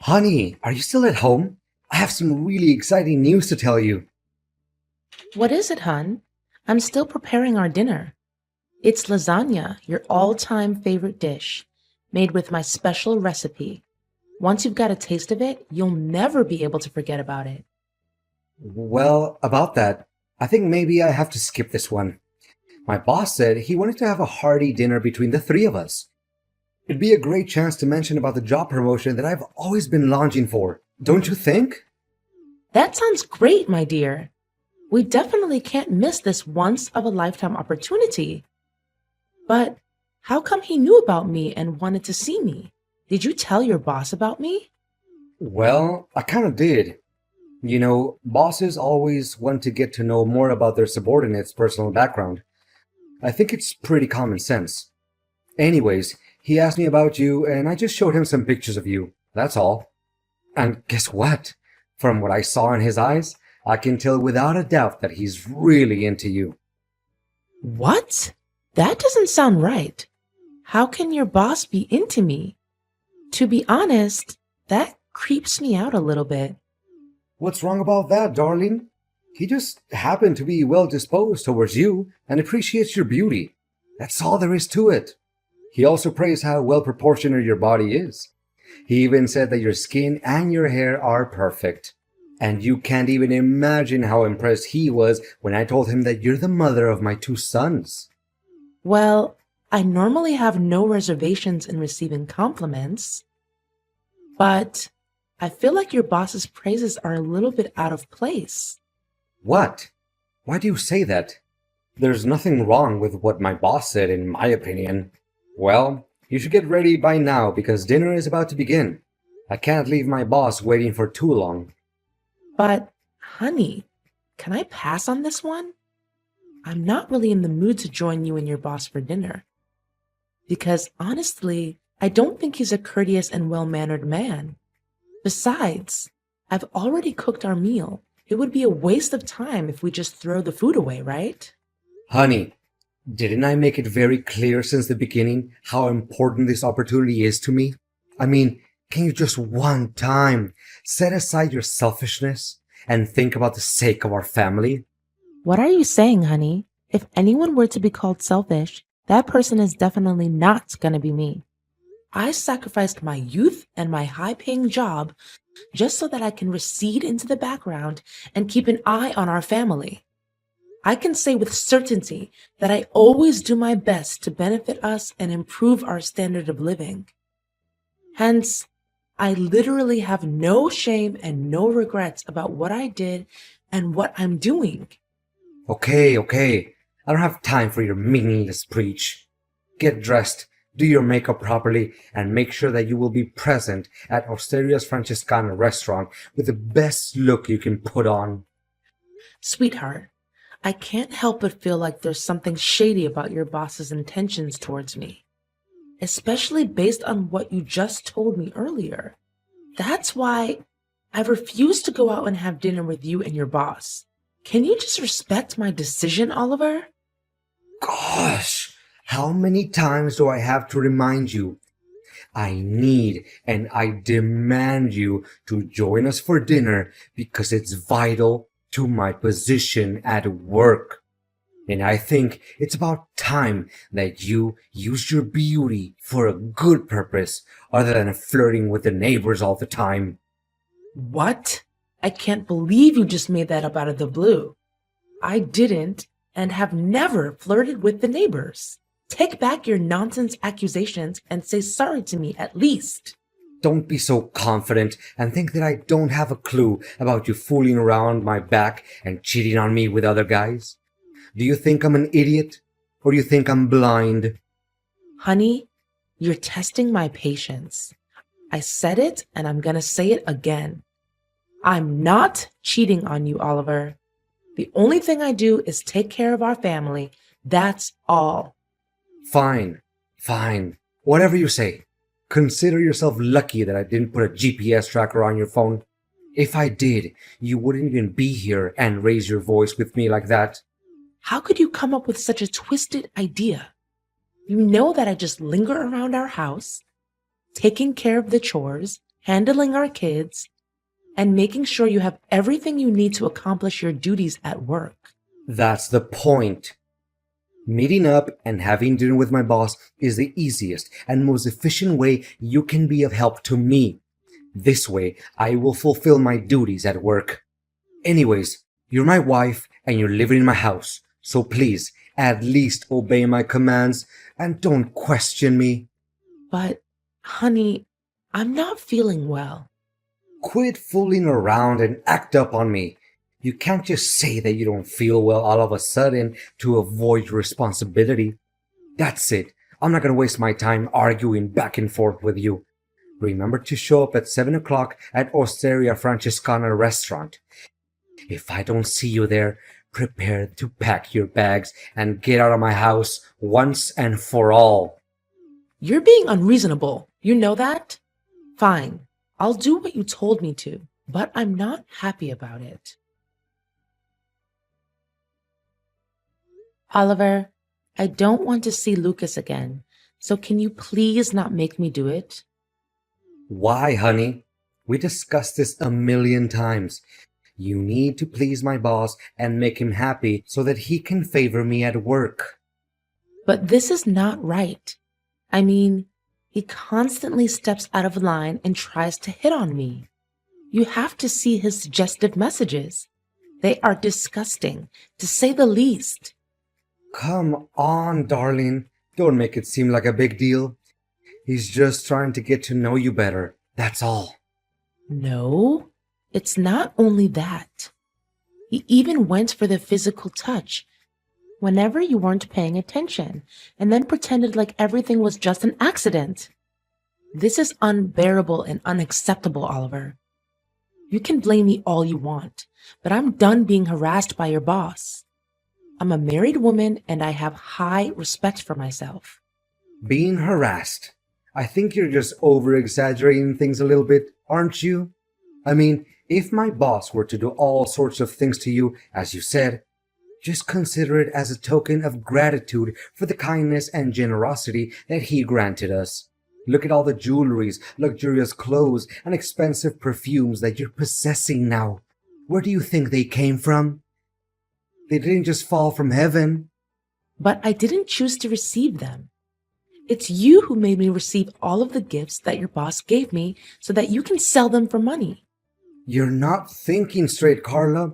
Honey, are you still at home? I have some really exciting news to tell you. What is it, hun? I'm still preparing our dinner. It's lasagna, your all-time favorite dish, made with my special recipe. Once you've got a taste of it, you'll never be able to forget about it. Well, about that, I think maybe I have to skip this one. My boss said he wanted to have a hearty dinner between the three of us. It'd be a great chance to mention about the job promotion that I've always been longing for, don't you think? That sounds great, my dear. We definitely can't miss this once-of-a-lifetime opportunity. But how come he knew about me and wanted to see me? Did you tell your boss about me? Well, I kind of did. You know, bosses always want to get to know more about their subordinates' personal background. I think it's pretty common sense. Anyways, he asked me about you, and I just showed him some pictures of you. That's all. And guess what? From what I saw in his eyes, I can tell without a doubt that he's really into you. What? That doesn't sound right. How can your boss be into me? To be honest, that creeps me out a little bit. What's wrong about that, darling? He just happened to be well disposed towards you and appreciates your beauty. That's all there is to it. He also praised how well proportioned your body is. He even said that your skin and your hair are perfect. And you can't even imagine how impressed he was when I told him that you're the mother of my two sons. Well, I normally have no reservations in receiving compliments, but I feel like your boss's praises are a little bit out of place. What? Why do you say that? There's nothing wrong with what my boss said, in my opinion. Well, you should get ready by now because dinner is about to begin. I can't leave my boss waiting for too long. But, honey, can I pass on this one? I'm not really in the mood to join you and your boss for dinner. Because honestly, I don't think he's a courteous and well-mannered man. Besides, I've already cooked our meal. It would be a waste of time if we just throw the food away, right? Honey, didn't I make it very clear since the beginning how important this opportunity is to me? I mean, can you just one time set aside your selfishness and think about the sake of our family? What are you saying, honey? If anyone were to be called selfish, that person is definitely not going to be me. I sacrificed my youth and my high-paying job just so that I can recede into the background and keep an eye on our family. I can say with certainty that I always do my best to benefit us and improve our standard of living. Hence, I literally have no shame and no regrets about what I did and what I'm doing. Okay. I don't have time for your meaningless preach. Get dressed, do your makeup properly, and make sure that you will be present at Osteria's Francescana restaurant with the best look you can put on. Sweetheart, I can't help but feel like there's something shady about your boss's intentions towards me, especially based on what you just told me earlier. That's why I refuse to go out and have dinner with you and your boss. Can you just respect my decision, Oliver? Gosh, how many times do I have to remind you? I need and I demand you to join us for dinner because it's vital to my position at work. And I think it's about time that you use your beauty for a good purpose other than flirting with the neighbors all the time. What? I can't believe you just made that up out of the blue. I didn't and have never flirted with the neighbors. Take back your nonsense accusations and say sorry to me at least. Don't be so confident and think that I don't have a clue about you fooling around my back and cheating on me with other guys. Do you think I'm an idiot? Or do you think I'm blind? Honey, you're testing my patience. I said it and I'm gonna say it again. I'm not cheating on you, Oliver. The only thing I do is take care of our family. That's all. Fine. Whatever you say. Consider yourself lucky that I didn't put a GPS tracker on your phone. If I did, you wouldn't even be here and raise your voice with me like that. How could you come up with such a twisted idea? You know that I just linger around our house, taking care of the chores, handling our kids, and making sure you have everything you need to accomplish your duties at work. That's the point. Meeting up and having dinner with my boss is the easiest and most efficient way you can be of help to me. This way, I will fulfill my duties at work. Anyways, you're my wife and you're living in my house, so please, at least obey my commands and don't question me. But, honey, I'm not feeling well. Quit fooling around and act up on me. You can't just say that you don't feel well all of a sudden to avoid your responsibility. That's it. I'm not gonna waste my time arguing back and forth with you. Remember to show up at 7 o'clock at Osteria Francescana restaurant. If I don't see you there, prepare to pack your bags and get out of my house once and for all. You're being unreasonable. You know that? Fine. I'll do what you told me to, but I'm not happy about it. Oliver, I don't want to see Lucas again, so can you please not make me do it? Why, honey? We discussed this a million times. You need to please my boss and make him happy so that he can favor me at work. But this is not right. I mean, he constantly steps out of line and tries to hit on me. You have to see his suggestive messages. They are disgusting, to say the least. Come on, darling. Don't make it seem like a big deal. He's just trying to get to know you better. That's all. No, it's not only that. He even went for the physical touch whenever you weren't paying attention and then pretended like everything was just an accident. This is unbearable and unacceptable, Oliver. You can blame me all you want, but I'm done being harassed by your boss. I'm a married woman and I have high respect for myself. Being harassed. I think you're just over-exaggerating things a little bit, aren't you? I mean, if my boss were to do all sorts of things to you, as you said, just consider it as a token of gratitude for the kindness and generosity that he granted us. Look at all the jewelries, luxurious clothes, and expensive perfumes that you're possessing now. Where do you think they came from? They didn't just fall from heaven. But I didn't choose to receive them. It's you who made me receive all of the gifts that your boss gave me so that you can sell them for money. You're not thinking straight, Carla.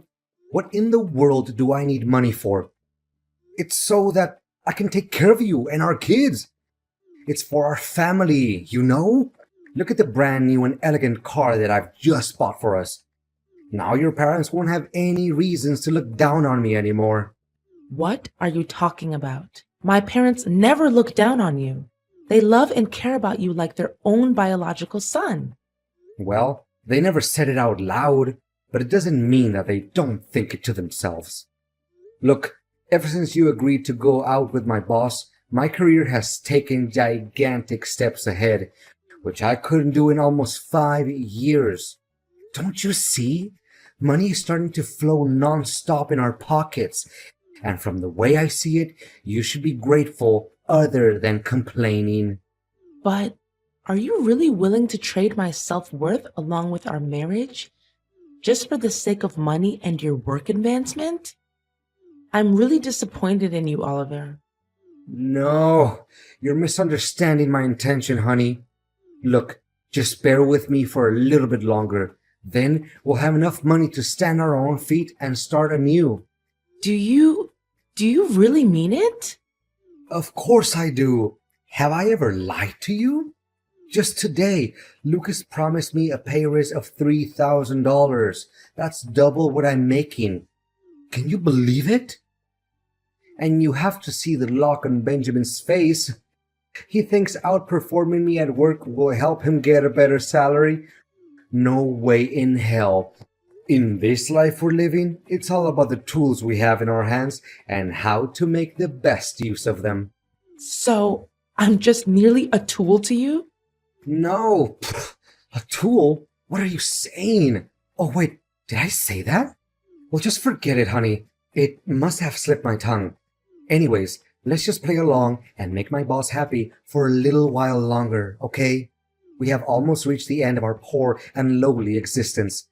What in the world do I need money for? It's so that I can take care of you and our kids. It's for our family, you know? Look at the brand new and elegant car that I've just bought for us. Now your parents won't have any reasons to look down on me anymore. What are you talking about? My parents never look down on you. They love and care about you like their own biological son. Well, they never said it out loud, but it doesn't mean that they don't think it to themselves. Look, ever since you agreed to go out with my boss, my career has taken gigantic steps ahead, which I couldn't do in almost 5 years. Don't you see? Money is starting to flow non-stop in our pockets, and from the way I see it, you should be grateful other than complaining. But are you really willing to trade my self-worth along with our marriage just for the sake of money and your work advancement? I'm really disappointed in you, Oliver. No, you're misunderstanding my intention, honey. Look, just bear with me for a little bit longer. Then we'll have enough money to stand on our own feet and start anew. Do you really mean it? Of course I do. Have I ever lied to you? Just today, Lucas promised me a pay raise of $3,000. That's double what I'm making. Can you believe it? And you have to see the look on Benjamin's face. He thinks outperforming me at work will help him get a better salary. No way in hell. In this life we're living, it's all about the tools we have in our hands and how to make the best use of them. So, I'm just merely a tool to you? No, a tool? What are you saying? Oh wait, did I say that? Well, just forget it, honey. It must have slipped my tongue. Anyways, let's just play along and make my boss happy for a little while longer, okay? We have almost reached the end of our poor and lowly existence.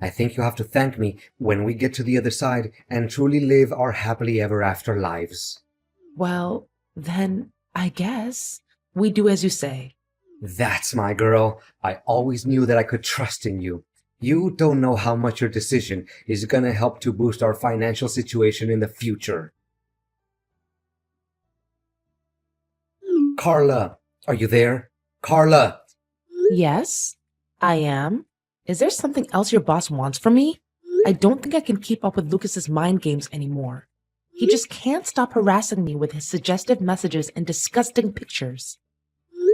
I think you have to thank me when we get to the other side and truly live our happily ever after lives. Well, then I guess we do as you say. That's my girl. I always knew that I could trust in you. You don't know how much your decision is gonna help to boost our financial situation in the future. Carla, are you there? Carla! Yes, I am. Is there something else your boss wants from me? I don't think I can keep up with Lucas's mind games anymore. He just can't stop harassing me with his suggestive messages and disgusting pictures.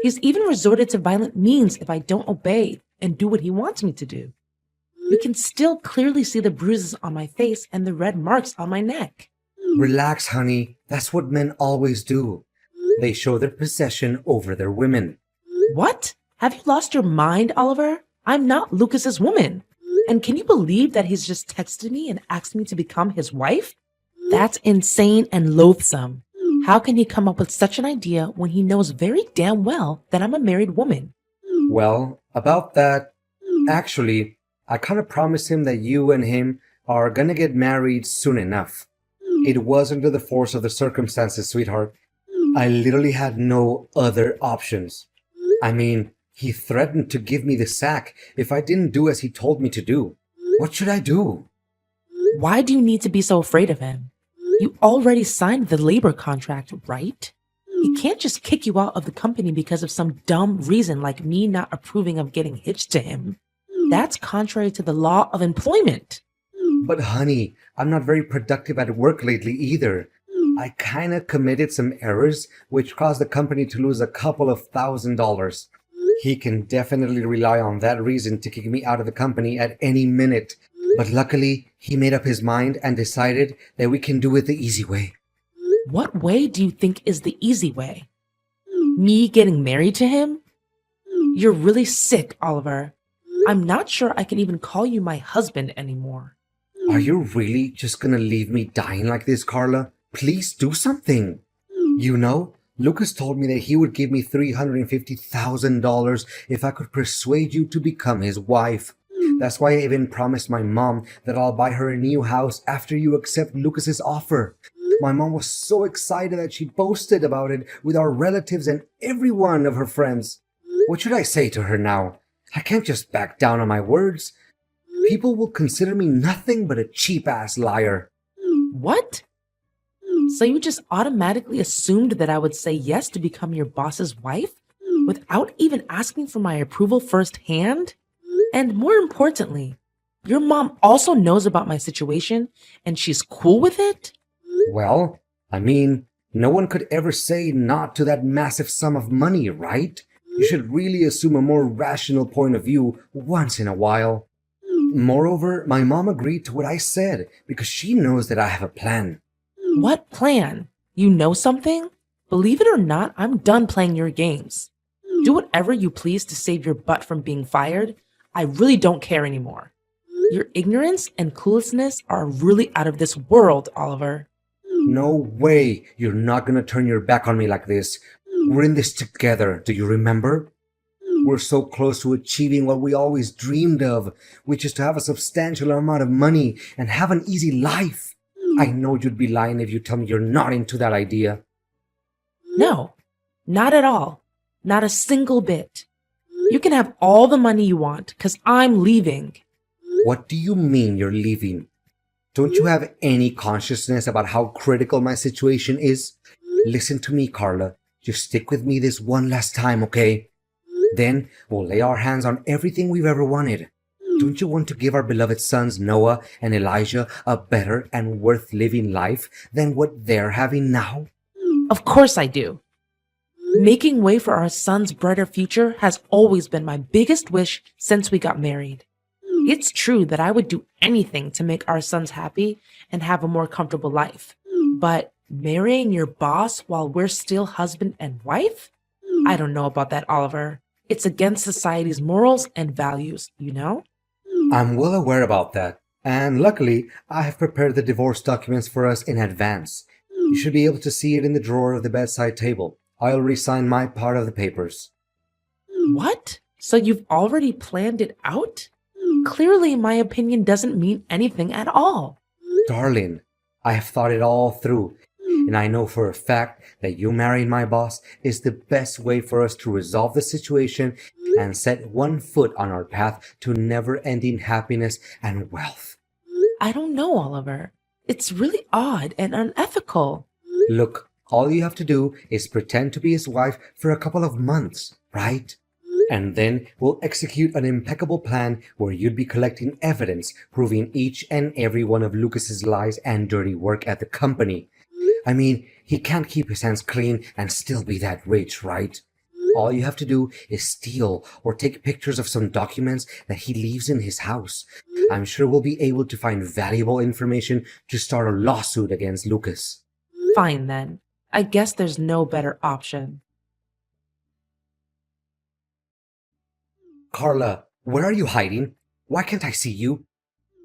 He's even resorted to violent means if I don't obey and do what he wants me to do. You can still clearly see the bruises on my face and the red marks on my neck. Relax, honey. That's what men always do. They show their possession over their women. What? Have you lost your mind, Oliver? I'm not Lucas's woman. And can you believe that he's just texted me and asked me to become his wife? That's insane and loathsome. How can he come up with such an idea when he knows very damn well that I'm a married woman? Well, about that, actually, I kind of promised him that you and him are gonna get married soon enough. It was under the force of the circumstances, sweetheart. I literally had no other options. I mean, he threatened to give me the sack if I didn't do as he told me to do. What should I do? Why do you need to be so afraid of him? You already signed the labor contract, right? He can't just kick you out of the company because of some dumb reason like me not approving of getting hitched to him. That's contrary to the law of employment. But honey, I'm not very productive at work lately either. I kinda committed some errors which caused the company to lose a couple of $1,000s. He can definitely rely on that reason to kick me out of the company at any minute. But luckily, he made up his mind and decided that we can do it the easy way. What way do you think is the easy way? Me getting married to him? You're really sick, Oliver. I'm not sure I can even call you my husband anymore. Are you really just gonna leave me dying like this, Carla? Please do something. You know, Lucas told me that he would give me $350,000 if I could persuade you to become his wife. That's why I even promised my mom that I'll buy her a new house after you accept Lucas's offer. My mom was so excited that she boasted about it with our relatives and every one of her friends. What should I say to her now? I can't just back down on my words. People will consider me nothing but a cheap-ass liar. What? So you just automatically assumed that I would say yes to become your boss's wife without even asking for my approval firsthand? And more importantly, your mom also knows about my situation and she's cool with it? Well, I mean, no one could ever say not to that massive sum of money, right? You should really assume a more rational point of view once in a while. Moreover, my mom agreed to what I said because she knows that I have a plan. What plan? You know something? Believe it or not, I'm done playing your games. Do whatever you please to save your butt from being fired. I really don't care anymore. Your ignorance and cluelessness are really out of this world, Oliver. No way you're not gonna turn your back on me like this. We're in this together, do you remember? We're so close to achieving what we always dreamed of, which is to have a substantial amount of money and have an easy life. I know you'd be lying if you tell me you're not into that idea. No, not at all. Not a single bit. You can have all the money you want, because I'm leaving. What do you mean you're leaving? Don't you have any consciousness about how critical my situation is? Listen to me, Carla. Just stick with me this one last time, okay? Then we'll lay our hands on everything we've ever wanted. Don't you want to give our beloved sons Noah and Elijah a better and worth living life than what they're having now? Of course I do. Making way for our son's brighter future has always been my biggest wish since we got married. It's true that I would do anything to make our sons happy and have a more comfortable life. But marrying your boss while we're still husband and wife? I don't know about that, Oliver. It's against society's morals and values, you know? I'm well aware about that. And luckily, I have prepared the divorce documents for us in advance. You should be able to see it in the drawer of the bedside table. I already signed my part of the papers. What? So you've already planned it out? Clearly, my opinion doesn't mean anything at all. Darling, I have thought it all through, and I know for a fact that you marrying my boss is the best way for us to resolve the situation and set one foot on our path to never-ending happiness and wealth. I don't know, Oliver. It's really odd and unethical. Look, all you have to do is pretend to be his wife for a couple of months, right? And then we'll execute an impeccable plan where you'd be collecting evidence proving each and every one of Lucas's lies and dirty work at the company. I mean, he can't keep his hands clean and still be that rich, right? All you have to do is steal or take pictures of some documents that he leaves in his house. I'm sure we'll be able to find valuable information to start a lawsuit against Lucas. Fine then. I guess there's no better option. Carla, where are you hiding? Why can't I see you?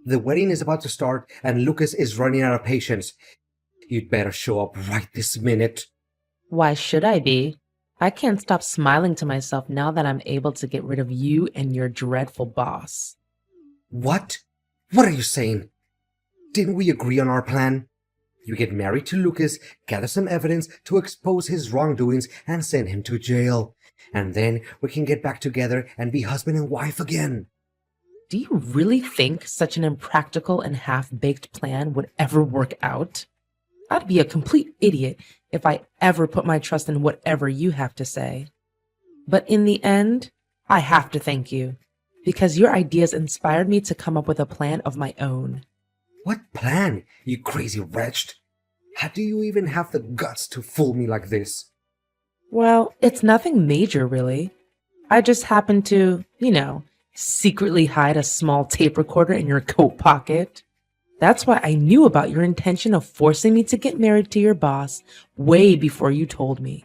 The wedding is about to start and Lucas is running out of patience. You'd better show up right this minute. Why should I be? I can't stop smiling to myself now that I'm able to get rid of you and your dreadful boss. What? What are you saying? Didn't we agree on our plan? You get married to Lucas, gather some evidence to expose his wrongdoings, and send him to jail. And then we can get back together and be husband and wife again. Do you really think such an impractical and half-baked plan would ever work out? I'd be a complete idiot if I ever put my trust in whatever you have to say. But in the end, I have to thank you, because your ideas inspired me to come up with a plan of my own. What plan, you crazy wretch? How do you even have the guts to fool me like this? Well, it's nothing major, really. I just happened to, secretly hide a small tape recorder in your coat pocket. That's why I knew about your intention of forcing me to get married to your boss way before you told me.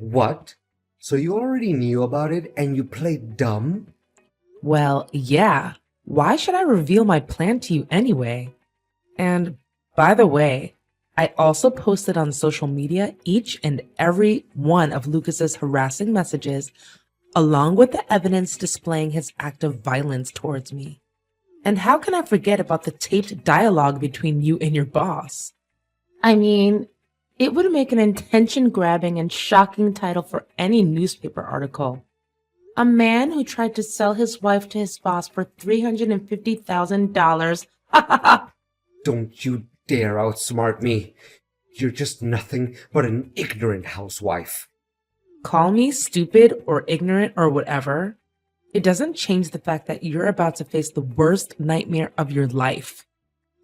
What? So you already knew about it and you played dumb? Well, yeah. Why should I reveal my plan to you anyway? And by the way, I also posted on social media each and every one of Lucas's harassing messages, along with the evidence displaying his act of violence towards me. And how can I forget about the taped dialogue between you and your boss? I mean, it would make an attention-grabbing and shocking title for any newspaper article. A man who tried to sell his wife to his boss for $350,000. Ha ha ha! Don't you dare outsmart me. You're just nothing but an ignorant housewife. Call me stupid or ignorant or whatever. It doesn't change the fact that you're about to face the worst nightmare of your life.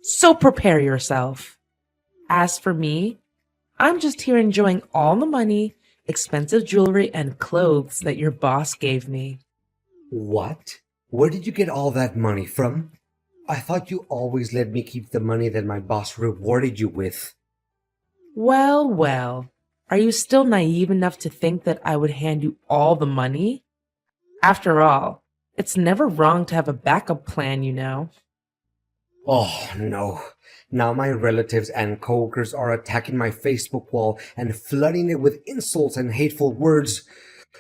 So prepare yourself. As for me, I'm just here enjoying all the money, expensive jewelry, and clothes that your boss gave me. What? Where did you get all that money from? I thought you always let me keep the money that my boss rewarded you with. Well, well. Are you still naive enough to think that I would hand you all the money? After all, it's never wrong to have a backup plan, you know. Oh, no. Now my relatives and coworkers are attacking my Facebook wall and flooding it with insults and hateful words.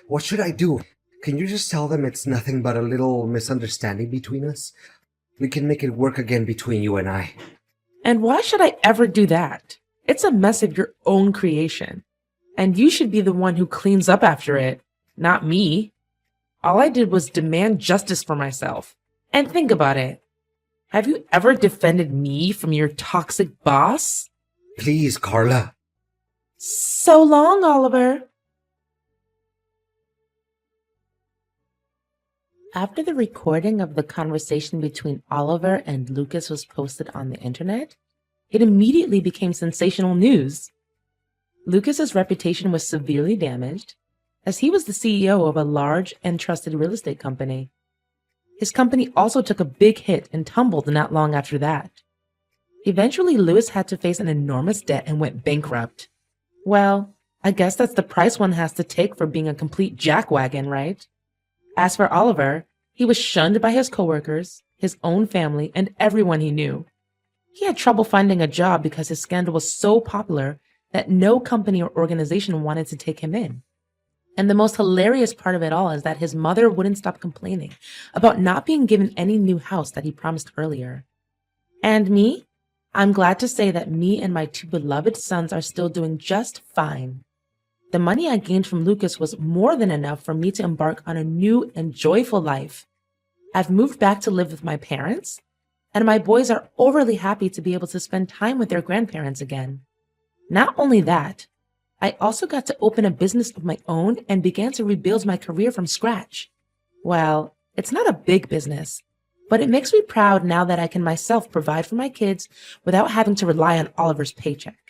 What should I do? Can you just tell them it's nothing but a little misunderstanding between us? We can make it work again between you and I. And why should I ever do that? It's a mess of your own creation. And you should be the one who cleans up after it, not me. All I did was demand justice for myself. And think about it. Have you ever defended me from your toxic boss? Please, Carla. So long, Oliver. After the recording of the conversation between Oliver and Lucas was posted on the internet, it immediately became sensational news. Lucas's reputation was severely damaged, as he was the CEO of a large and trusted real estate company. His company also took a big hit and tumbled not long after that. Eventually, Lewis had to face an enormous debt and went bankrupt. Well, I guess that's the price one has to take for being a complete jackwagon, right? As for Oliver, he was shunned by his coworkers, his own family, and everyone he knew. He had trouble finding a job because his scandal was so popular that no company or organization wanted to take him in. And the most hilarious part of it all is that his mother wouldn't stop complaining about not being given any new house that he promised earlier. And me? I'm glad to say that me and my two beloved sons are still doing just fine. The money I gained from Lucas was more than enough for me to embark on a new and joyful life. I've moved back to live with my parents, and my boys are overly happy to be able to spend time with their grandparents again. Not only that, I also got to open a business of my own and began to rebuild my career from scratch. Well, it's not a big business, but it makes me proud now that I can myself provide for my kids without having to rely on Oliver's paycheck.